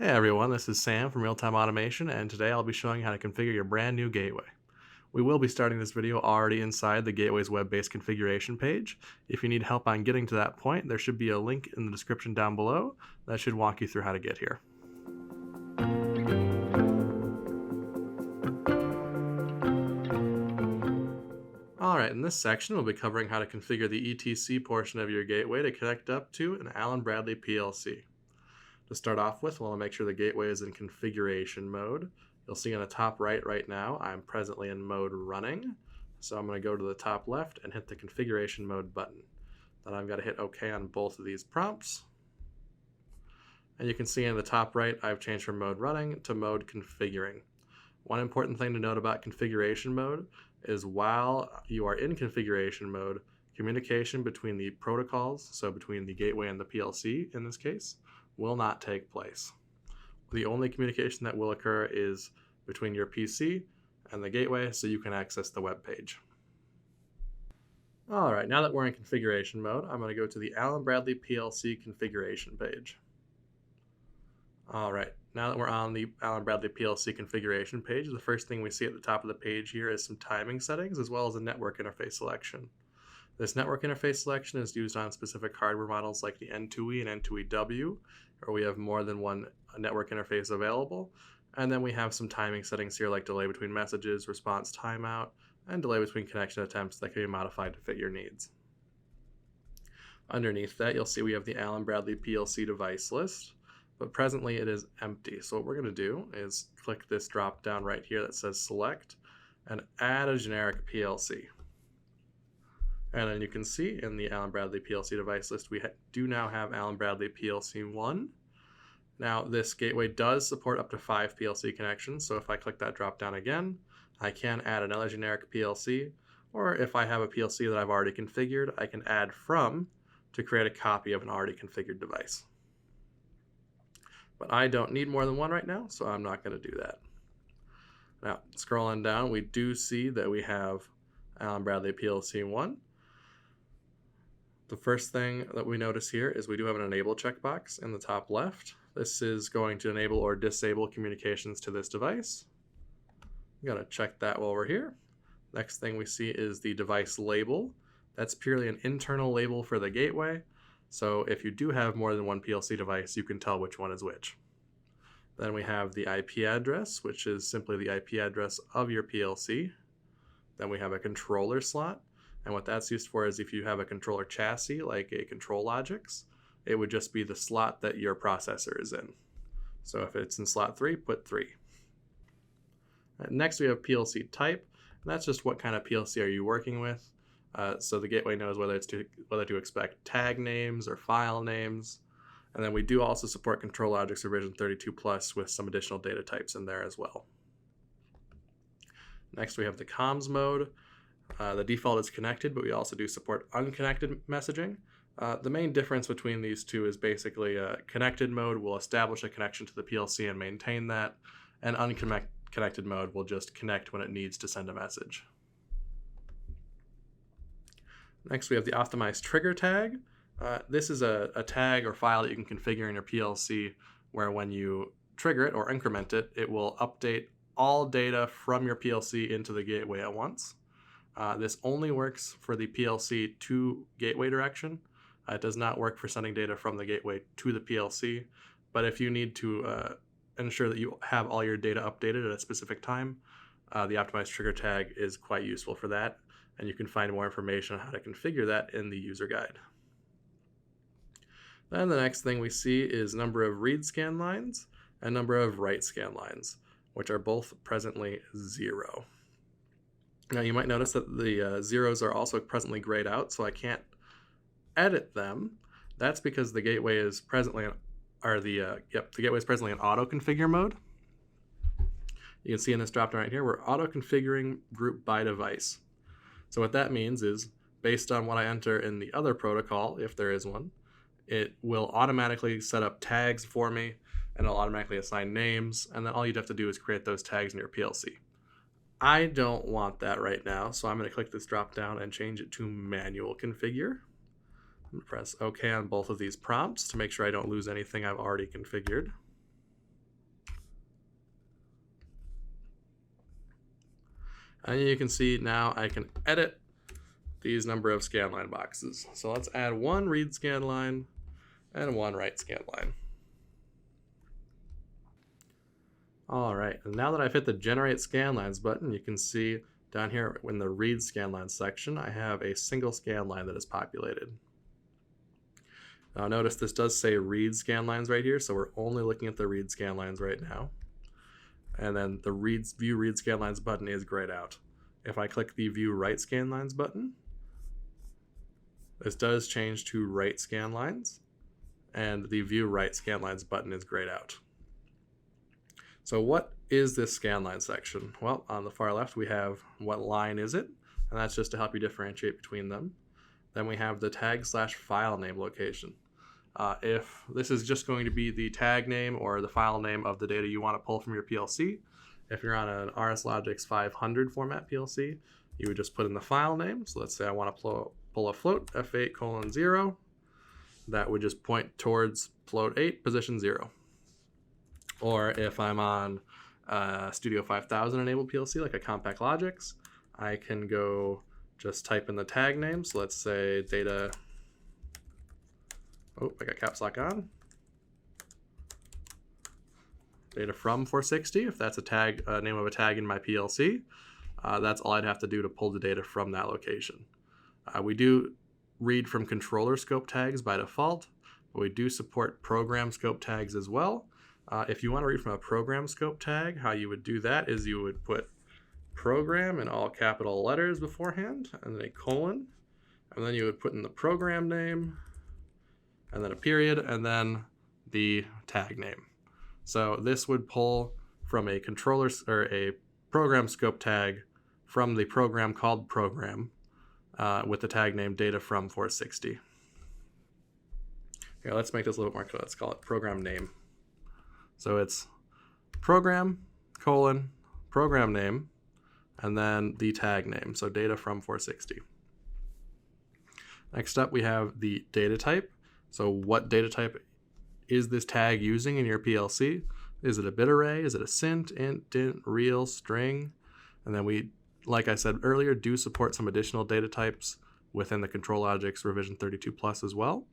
Hey everyone, this is Sam from Real Time Automation, and today I'll be showing you how to configure your brand new gateway. We will be starting this video already inside the gateway's web-based configuration page. If you need help on getting to that point, there should be a link in the description down below that should walk you through how to get here. Alright, in this section we'll be covering how to configure the ETC portion of your gateway to connect up to an Allen-Bradley PLC. To start off with, we'll make sure the gateway is in configuration mode. You'll see on the top right now, I'm presently in mode running. So I'm going to go to the top left and hit the configuration mode button. Then I've got to hit OK on both of these prompts. And you can see in the top right, I've changed from mode running to mode configuring. One important thing to note about configuration mode is while you are in configuration mode, communication between the protocols, so between the gateway and the PLC in this case, will not take place. The only communication that will occur is between your PC and the gateway, so you can access the web page. Alright, now that we're in configuration mode, I'm going to go to the Allen-Bradley PLC configuration page. Alright, now that we're on the Allen-Bradley PLC configuration page, the first thing we see at the top of the page here is some timing settings as well as a network interface selection. This network interface selection is used on specific hardware models like the N2E and N2EW, where we have more than one network interface available. And then we have some timing settings here like delay between messages, response timeout, and delay between connection attempts that can be modified to fit your needs. Underneath that, you'll see we have the Allen-Bradley PLC device list, but presently it is empty. So what we're going to do is click this drop down right here that says select and add a generic PLC. And then you can see in the Allen-Bradley PLC device list, we do now have Allen-Bradley PLC 1. Now, this gateway does support up to 5 PLC connections, so if I click that drop down again, I can add another generic PLC, or if I have a PLC that I've already configured, I can add from to create a copy of an already configured device. But I don't need more than one right now, so I'm not going to do that. Now, scrolling down, we do see that we have Allen-Bradley PLC 1. The first thing that we notice here is we do have an enable checkbox in the top left. This is going to enable or disable communications to this device. I'm going to check that while we're here. Next thing we see is the device label. That's purely an internal label for the gateway. So if you do have more than one PLC device, you can tell which one is which. Then we have the IP address, which is simply the IP address of your PLC. Then we have a controller slot. And what that's used for is if you have a controller chassis, like a ControlLogix, it would just be the slot that your processor is in. So if it's in slot 3, put 3. Next we have PLC type, and that's just what kind of PLC are you working with. So the gateway knows whether to expect tag names or file names. And then we do also support ControlLogix revision 32 plus with some additional data types in there as well. Next we have the comms mode. The default is connected, but we also do support unconnected messaging. The main difference between these two is basically connected mode will establish a connection to the PLC and maintain that, and unconnected mode will just connect when it needs to send a message. Next, we have the optimized trigger tag. This is a tag or file that you can configure in your PLC where when you trigger it or increment it, it will update all data from your PLC into the gateway at once. This only works for the PLC to gateway direction. It does not work for sending data from the gateway to the PLC, but if you need to ensure that you have all your data updated at a specific time, the optimized trigger tag is quite useful for that, and you can find more information on how to configure that in the user guide. Then the next thing we see is number of read scan lines and number of write scan lines, which are both presently 0. Now you might notice that the zeros are also presently grayed out, so I can't edit them. That's because the gateway is presently the gateway is presently in auto configure mode. You can see in this drop down right here, we're auto configuring group by device. So what that means is based on what I enter in the other protocol, if there is one, it will automatically set up tags for me and it'll automatically assign names, and then all you'd have to do is create those tags in your PLC. I don't want that right now, so I'm going to click this drop down and change it to manual configure. I'm going to press OK on both of these prompts to make sure I don't lose anything I've already configured. And you can see now I can edit these number of scan line boxes. So let's add one read scan line and one write scan line. All right, and now that I've hit the Generate Scan Lines button, you can see down here in the Read Scan Lines section, I have a single scan line that is populated. Now notice this does say Read Scan Lines right here, so we're only looking at the Read Scan Lines right now. And then the View Read Scan Lines button is grayed out. If I click the View Write Scan Lines button, this does change to Write Scan Lines, and the View Write Scan Lines button is grayed out. So what is this scan line section? Well, on the far left we have what line is it, and that's just to help you differentiate between them. Then we have the tag/file name location. If this is just going to be the tag name or the file name of the data you want to pull from your PLC, if you're on an RSLogix 500 format PLC, you would just put in the file name. So let's say I want to pull a float F8:0. That would just point towards float 8, position 0. Or if I'm on Studio 5000 enabled PLC, like a Compact Logix, I can go just type in the tag name. So let's say data, oh, I got caps lock on. Data from 460, if that's a tag, name of a tag in my PLC, that's all I'd have to do to pull the data from that location. We do read from controller scope tags by default, but we do support program scope tags as well. If you want to read from a program scope tag, how you would do that is you would put program in all capital letters beforehand, and then a colon, and then you would put in the program name, and then a period, and then the tag name. So this would pull from a controller or a program scope tag from the program called program with the tag name data from 460. Here, let's make this a little bit more clear. Let's call it program name. So it's program, colon, program name, and then the tag name, so data from 460. Next up, we have the data type. So what data type is this tag using in your PLC? Is it a bit array? Is it a cint, int, dint, real, string? And then we, like I said earlier, do support some additional data types within the ControlLogix revision 32 plus as well.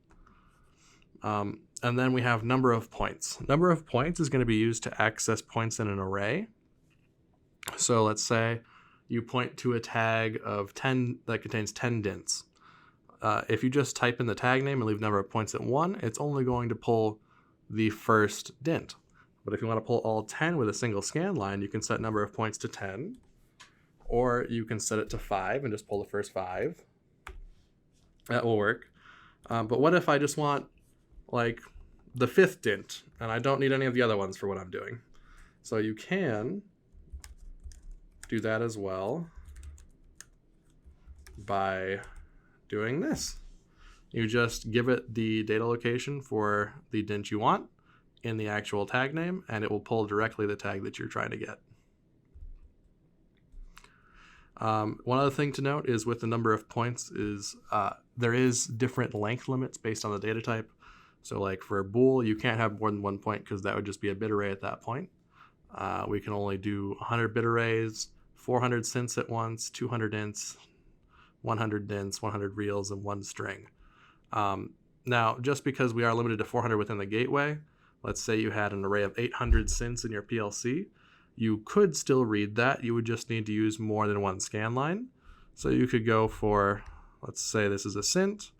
And then we have number of points. Number of points is going to be used to access points in an array. So let's say you point to a tag of 10 that contains 10 dints. If you just type in the tag name and leave number of points at 1, it's only going to pull the first dint. But if you want to pull all 10 with a single scan line, you can set number of points to 10, or you can set it to 5 and just pull the first 5. That will work. But what if I just want like the 5th dint and I don't need any of the other ones for what I'm doing? So you can do that as well by doing this. You just give it the data location for the dint you want in the actual tag name, and it will pull directly the tag that you're trying to get. One other thing to note is with the number of points is there is different length limits based on the data type. So like for a bool, you can't have more than 1 point because that would just be a bit array at that point. We can only do 100 bit arrays, 400 cints at once, 200 ints, 100 dints, 100 reals, and 1 string. Now, just because we are limited to 400 within the gateway, let's say you had an array of 800 cints in your PLC, you could still read that. You would just need to use more than 1 scan line. So you could go for, let's say this is a cint,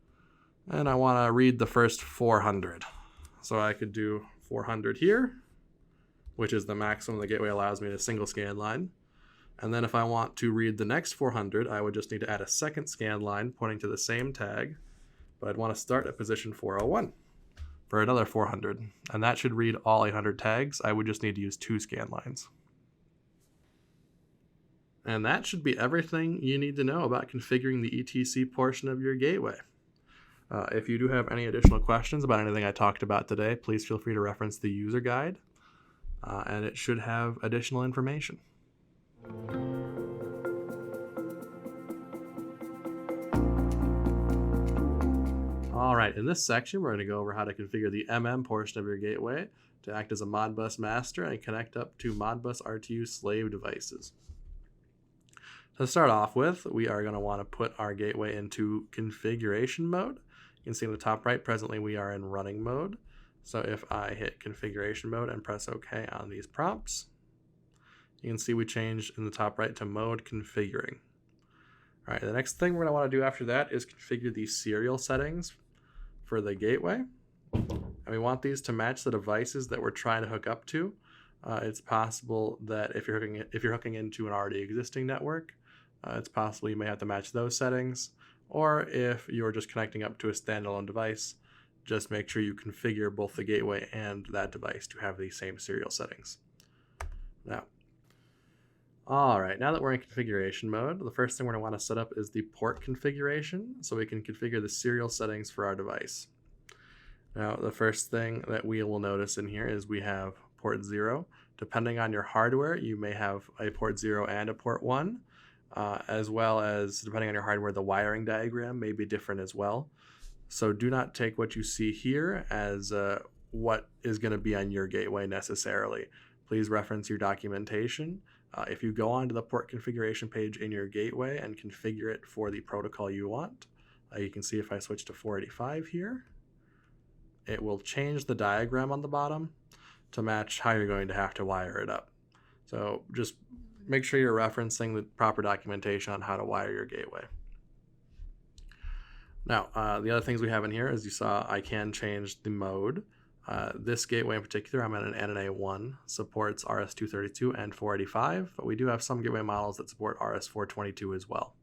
and I want to read the first 400. So I could do 400 here, which is the maximum the gateway allows me in a single scan line. And then if I want to read the next 400, I would just need to add a second scan line pointing to the same tag, but I'd want to start at position 401 for another 400. And that should read all 800 tags. I would just need to use 2 scan lines. And that should be everything you need to know about configuring the ETC portion of your gateway. If you do have any additional questions about anything I talked about today, please feel free to reference the user guide, and it should have additional information. All right, in this section, we're going to go over how to configure the MM portion of your gateway to act as a Modbus master and connect up to Modbus RTU slave devices. To start off with, we are going to want to put our gateway into configuration mode. You can see in the top right, presently we are in running mode. So if I hit configuration mode and press OK on these prompts, you can see we changed in the top right to mode configuring. All right, the next thing we're going to want to do after that is configure the serial settings for the gateway. And we want these to match the devices that we're trying to hook up to. It's possible that if you're hooking into an already existing network, it's possible you may have to match those settings. Or if you're just connecting up to a standalone device, just make sure you configure both the gateway and that device to have the same serial settings. All right, now that we're in configuration mode, the first thing we're going to want to set up is the port configuration so we can configure the serial settings for our device. Now, the first thing that we will notice in here is we have port 0. Depending on your hardware, you may have a port 0 and a port 1, as well as, depending on your hardware, the wiring diagram may be different as well. So do not take what you see here as what is going to be on your gateway necessarily. Please reference your documentation. If you go onto the port configuration page in your gateway and configure it for the protocol you want, you can see if I switch to 485 here, it will change the diagram on the bottom to match how you're going to have to wire it up. So just make sure you're referencing the proper documentation on how to wire your gateway. Now, the other things we have in here, as you saw, I can change the mode. This gateway in particular, I'm at an NNA1, supports RS-232 and 485, but we do have some gateway models that support RS-422 as well.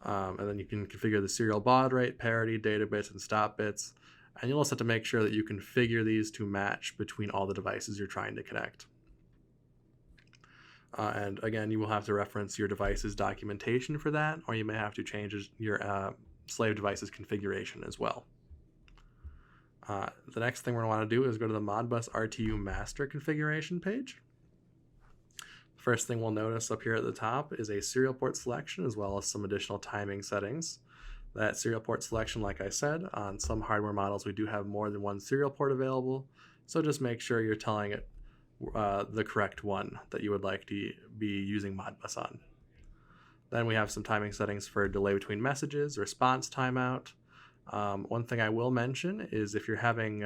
And then you can configure the serial baud rate, parity, data bits, and stop bits. And you'll also have to make sure that you configure these to match between all the devices you're trying to connect. And again, you will have to reference your device's documentation for that, or you may have to change your slave device's configuration as well. The next thing we're going to want to do is go to the Modbus RTU master configuration page. The first thing we'll notice up here at the top is a serial port selection as well as some additional timing settings. That serial port selection, like I said, on some hardware models we do have more than one serial port available, so just make sure you're telling it the correct one that you would like to be using Modbus on. Then we have some timing settings for delay between messages, response timeout. One thing I will mention is if you're having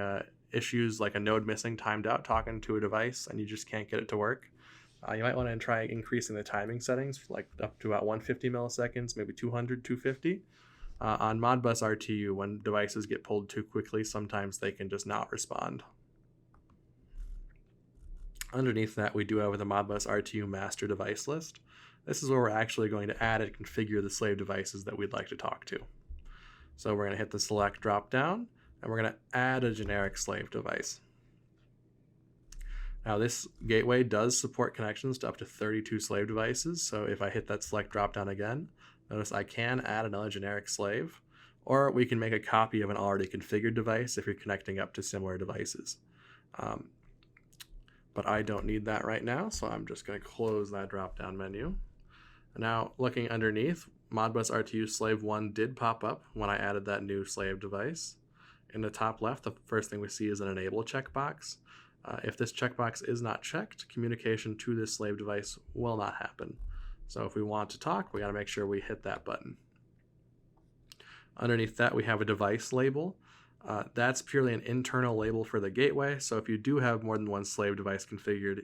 issues like a node missing, timed out, talking to a device, and you just can't get it to work, you might want to try increasing the timing settings, like up to about 150 milliseconds, maybe 200, 250. On Modbus RTU, when devices get pulled too quickly, sometimes they can just not respond. Underneath that, we do have the Modbus RTU master device list. This is where we're actually going to add and configure the slave devices that we'd like to talk to. So we're going to hit the select drop down, and we're going to add a generic slave device. Now this gateway does support connections to up to 32 slave devices, so if I hit that select drop down again, notice I can add another generic slave, or we can make a copy of an already configured device if you're connecting up to similar devices. But I don't need that right now, so I'm just going to close that drop-down menu. Now, looking underneath, Modbus RTU Slave 1 did pop up when I added that new slave device. In the top left, the first thing we see is an Enable checkbox. If this checkbox is not checked, communication to this slave device will not happen. So if we want to talk, we got to make sure we hit that button. Underneath that, we have a device label. That's purely an internal label for the gateway, so if you do have more than one slave device configured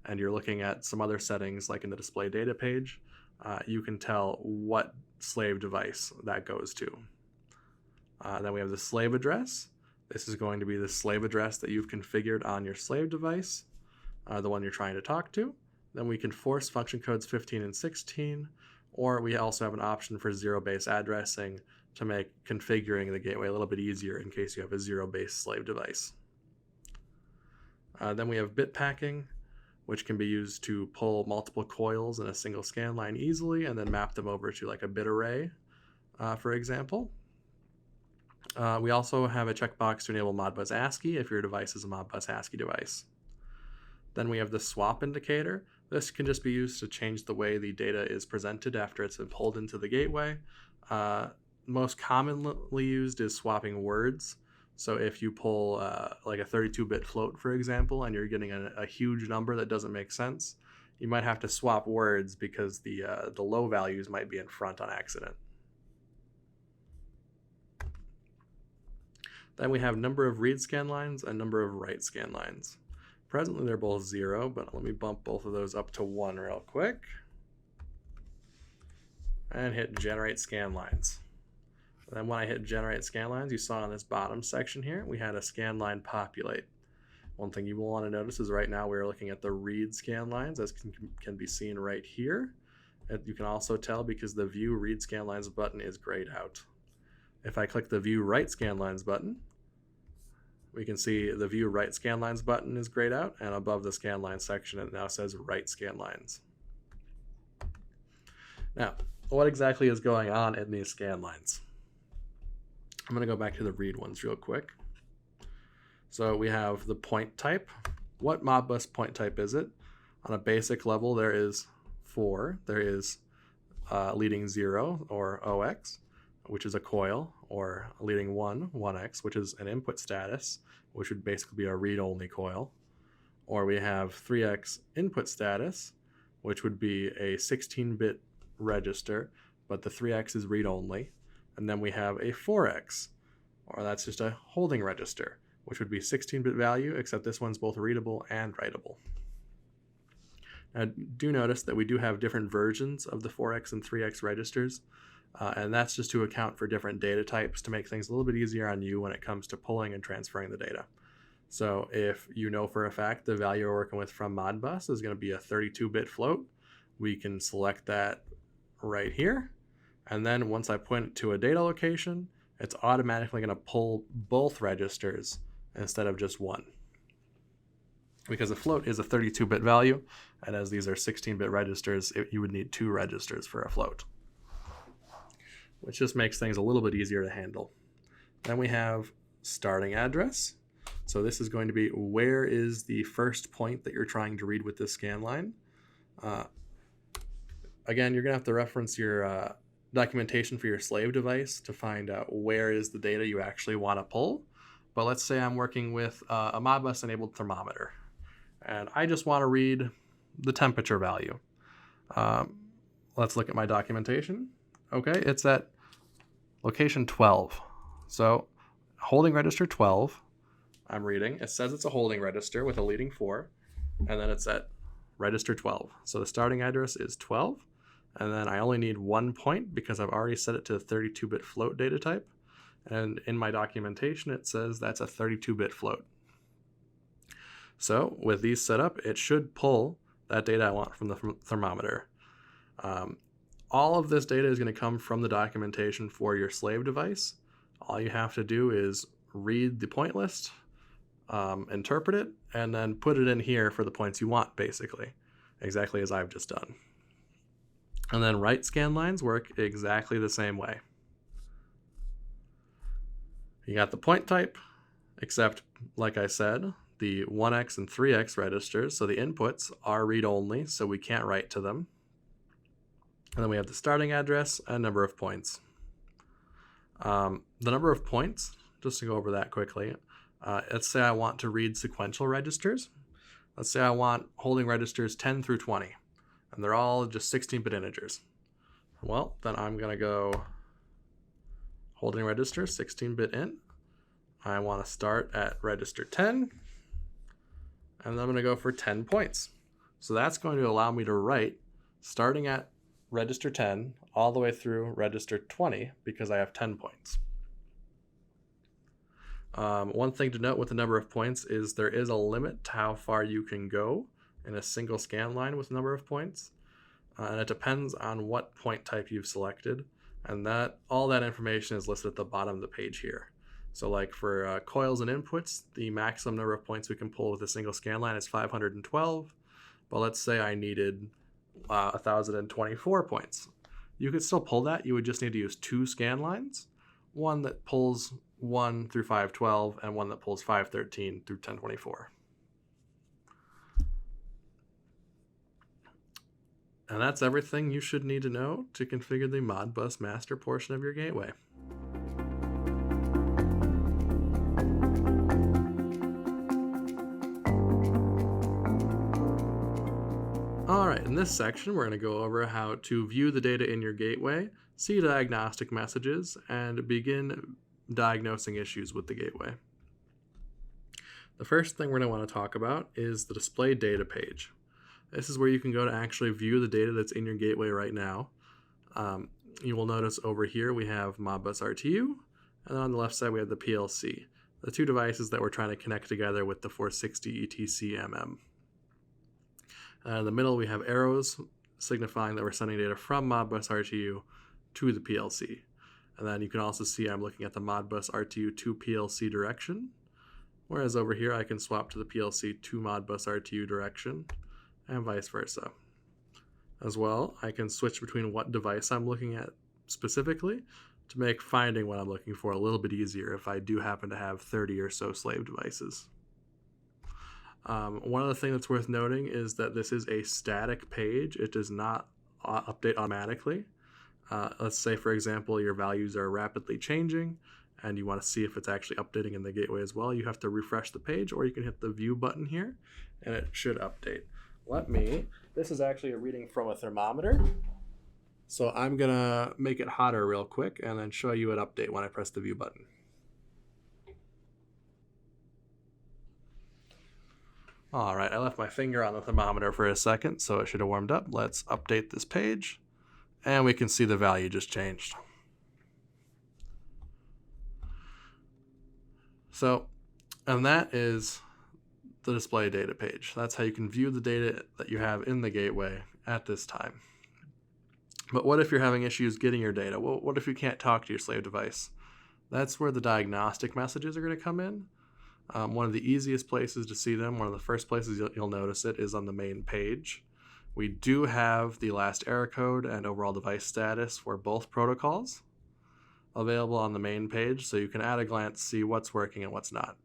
and you're looking at some other settings like in the display data page, you can tell what slave device that goes to. Then we have the slave address. This is going to be the slave address that you've configured on your slave device, the one you're trying to talk to. Then we can force function codes 15 and 16, or we also have an option for zero-base addressing to make configuring the gateway a little bit easier in case you have a zero-base slave device. Then we have bit packing, which can be used to pull multiple coils in a single scan line easily and then map them over to like a bit array, for example. We also have a checkbox to enable Modbus ASCII if your device is a Modbus ASCII device. Then we have the swap indicator. This can just be used to change the way the data is presented after it's been pulled into the gateway. Most commonly used is swapping words. So if you pull like a 32-bit float, for example, and you're getting a huge number that doesn't make sense, you might have to swap words because the low values might be in front on accident. Then we have number of read scan lines and number of write scan lines. Presently they're both 0, but let me bump both of those up to 1 real quick. And hit generate scan lines. And then when I hit generate scan lines, you saw in this bottom section here, we had a scan line populate. One thing you will want to notice is right now we're looking at the read scan lines, as can be seen right here. And you can also tell because the view read scan lines button is grayed out. If I click the view write scan lines button, we can see the view write scan lines button is grayed out, and above the scan line section it now says write scan lines. Now, what exactly is going on in these scan lines? I'm going to go back to the read ones real quick. So we have the point type. What Modbus point type is it? On a basic level, there is 4. There is leading 0, or OX, which is a coil, or leading 1, 1X, which is an input status, which would basically be a read-only coil. Or we have 3X input status, which would be a 16-bit register, but the 3X is read-only. And then we have a 4X, or that's just a holding register, which would be 16-bit value, except this one's both readable and writable. Now, do notice that we do have different versions of the 4X and 3X registers, and that's just to account for different data types to make things a little bit easier on you when it comes to pulling and transferring the data. So if you know for a fact the value we're working with from Modbus is going to be a 32-bit float, we can select that right here. And then once I point it to a data location, it's automatically going to pull both registers instead of just one. Because a float is a 32-bit value, and as these are 16-bit registers, you would need 2 registers for a float, which just makes things a little bit easier to handle. Then we have starting address. So this is going to be where is the first point that you're trying to read with this scan line. Again, you're going to have to reference your documentation for your slave device to find out where is the data you actually want to pull. But let's say I'm working with a Modbus enabled thermometer, and I just want to read the temperature value. Let's look at my documentation. Okay, it's at location 12. So holding register 12, I'm reading. It says it's a holding register with a leading 4, and then it's at register 12. So the starting address is 12, and then I only need 1 point because I've already set it to a 32-bit float data type. And in my documentation, it says that's a 32-bit float. So with these set up, it should pull that data I want from the thermometer. All of this data is going to come from the documentation for your slave device. All you have to do is read the point list, interpret it, and then put it in here for the points you want, basically, exactly as I've just done. And then write scan lines work exactly the same way. You got the point type, except, like I said, the 1X and 3X registers, so the inputs are read-only, so we can't write to them. And then we have the starting address and number of points. The number of points, just to go over that quickly, let's say I want to read sequential registers. Let's say I want holding registers 10 through 20, and they're all just 16-bit integers. Well, then I'm going to go holding register, 16-bit int. I want to start at register 10, and then I'm going to go for 10 points. So that's going to allow me to write starting at register 10 all the way through register 20 because I have 10 points. One thing to note with the number of points is there is a limit to how far you can go in a single scan line with number of points, and it depends on what point type you've selected, and all that information is listed at the bottom of the page here. So like for coils and inputs, the maximum number of points we can pull with a single scan line is 512, but let's say I needed 1,024 points. You could still pull that. You would just need to use 2 scan lines, one that pulls 1 through 512 and one that pulls 513 through 1024. And that's everything you should need to know to configure the Modbus master portion of your gateway. Alright, in this section we're going to go over how to view the data in your gateway, see diagnostic messages, and begin diagnosing issues with the gateway. The first thing we're going to want to talk about is the display data page. This is where you can go to actually view the data that's in your gateway right now. You will notice over here we have Modbus RTU, and on the left side we have the PLC, the two devices that we're trying to connect together with the 460ETCMM. In the middle we have arrows signifying that we're sending data from Modbus RTU to the PLC. And then you can also see I'm looking at the Modbus RTU to PLC direction, whereas over here I can swap to the PLC to Modbus RTU direction, and vice versa. As well, I can switch between what device I'm looking at specifically to make finding what I'm looking for a little bit easier if I do happen to have 30 or so slave devices. One other thing that's worth noting is that this is a static page. It does not update automatically. Let's say, for example, your values are rapidly changing and you want to see if it's actually updating in the gateway as well. You have to refresh the page, or you can hit the view button here and it should update. This is actually a reading from a thermometer. So I'm going to make it hotter real quick and then show you an update when I press the view button. All right, I left my finger on the thermometer for a second, so it should have warmed up. Let's update this page, and we can see the value just changed. And that is the display data page. That's how you can view the data that you have in the gateway at this time. But what if you're having issues getting your data? Well, what if you can't talk to your slave device? That's where the diagnostic messages are going to come in. One of the easiest places to see them, one of the first places you'll notice it, is on the main page. We do have the last error code and overall device status for both protocols available on the main page, so you can at a glance see what's working and what's not.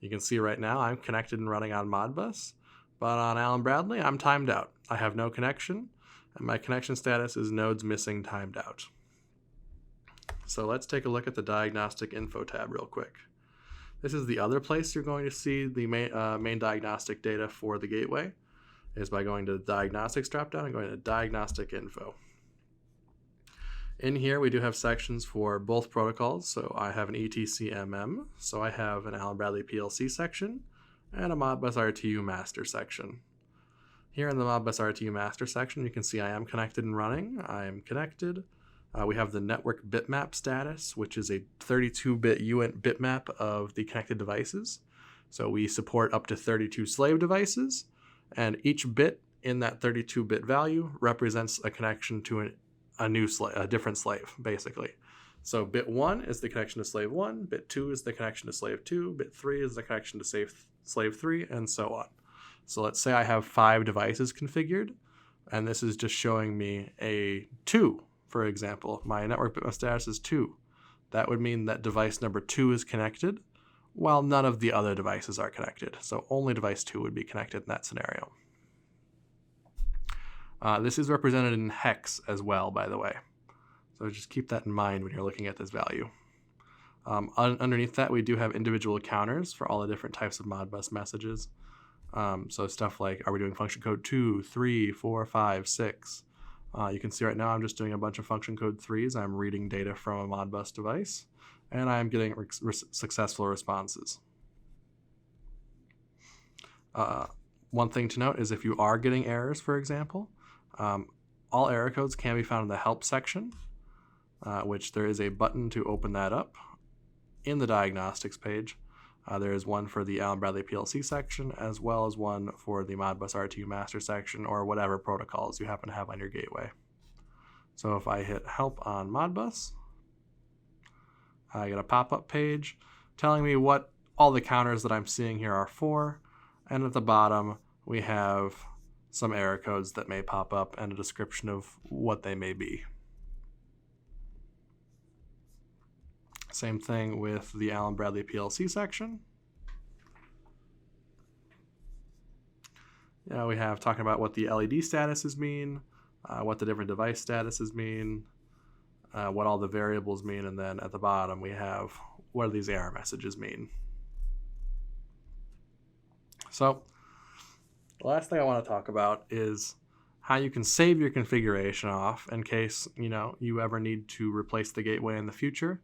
You can see right now I'm connected and running on Modbus, but on Allen-Bradley I'm timed out. I have no connection, and my connection status is nodes missing timed out. So let's take a look at the diagnostic info tab real quick. This is the other place you're going to see the main diagnostic data for the gateway, is by going to the diagnostics dropdown and going to diagnostic info. In here we do have sections for both protocols. So I have an ETCMM, so I have an Allen-Bradley PLC section and a Modbus RTU master section. Here in the Modbus RTU master section you can see I am connected and running. I am connected. We have the network bitmap status, which is a 32-bit UINT bitmap of the connected devices. So we support up to 32 slave devices, and each bit in that 32-bit value represents a connection to a different slave, basically. So bit 1 is the connection to slave 1, bit 2 is the connection to slave 2, bit 3 is the connection to slave 3, and so on. So let's say I have 5 devices configured, and this is just showing me a 2. For example, my network bitmap status is 2. That would mean that device number 2 is connected, while none of the other devices are connected. So only device 2 would be connected in that scenario. This is represented in hex as well, by the way. So just keep that in mind when you're looking at this value. Underneath that, we do have individual counters for all the different types of Modbus messages. So stuff like, are we doing function code 2, 3, 4, 5, 6? You can see right now I'm just doing a bunch of function code 3s. I'm reading data from a Modbus device, and I'm getting successful responses. One thing to note is if you are getting errors, for example, all error codes can be found in the help section, which there is a button to open that up. In the diagnostics page, there is one for the Allen-Bradley PLC section, as well as one for the Modbus RTU master section, or whatever protocols you happen to have on your gateway. So if I hit help on Modbus, I get a pop-up page telling me what all the counters that I'm seeing here are for, and at the bottom we have some error codes that may pop up and a description of what they may be. Same thing with the Allen-Bradley PLC section. We have talking about what the LED statuses mean, what the different device statuses mean, what all the variables mean, and then at the bottom we have what do these error messages mean. So the last thing I want to talk about is how you can save your configuration off in case you ever need to replace the gateway in the future,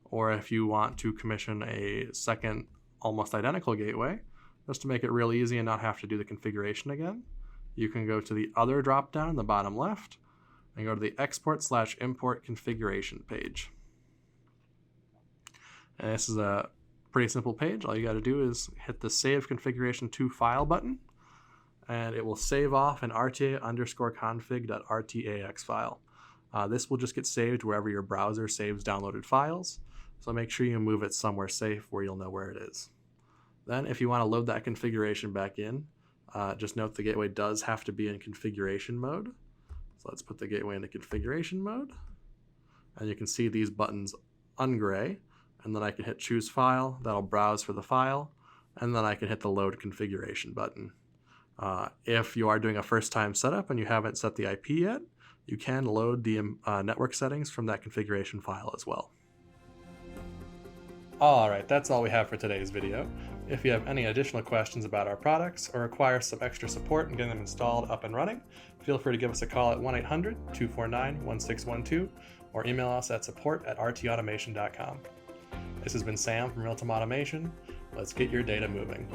or if you want to commission a second almost identical gateway, just to make it real easy and not have to do the configuration again. You can go to the other drop down in the bottom left and go to the export/import configuration page. And this is a pretty simple page. All you got to do is hit the Save Configuration to File button, and it will save off an rta_config.rtax file. This will just get saved wherever your browser saves downloaded files, so make sure you move it somewhere safe where you'll know where it is. Then if you want to load that configuration back in, just note the gateway does have to be in configuration mode. So let's put the gateway into configuration mode, and you can see these buttons ungray, and then I can hit choose file. That'll browse for the file, and then I can hit the load configuration button. If you are doing a first time setup and you haven't set the IP yet, you can load the network settings from that configuration file as well. Alright, that's all we have for today's video. If you have any additional questions about our products or require some extra support in getting them installed up and running, feel free to give us a call at 1-800-249-1612 or email us at support@rtautomation.com. This has been Sam from Real-Time Automation. Let's get your data moving.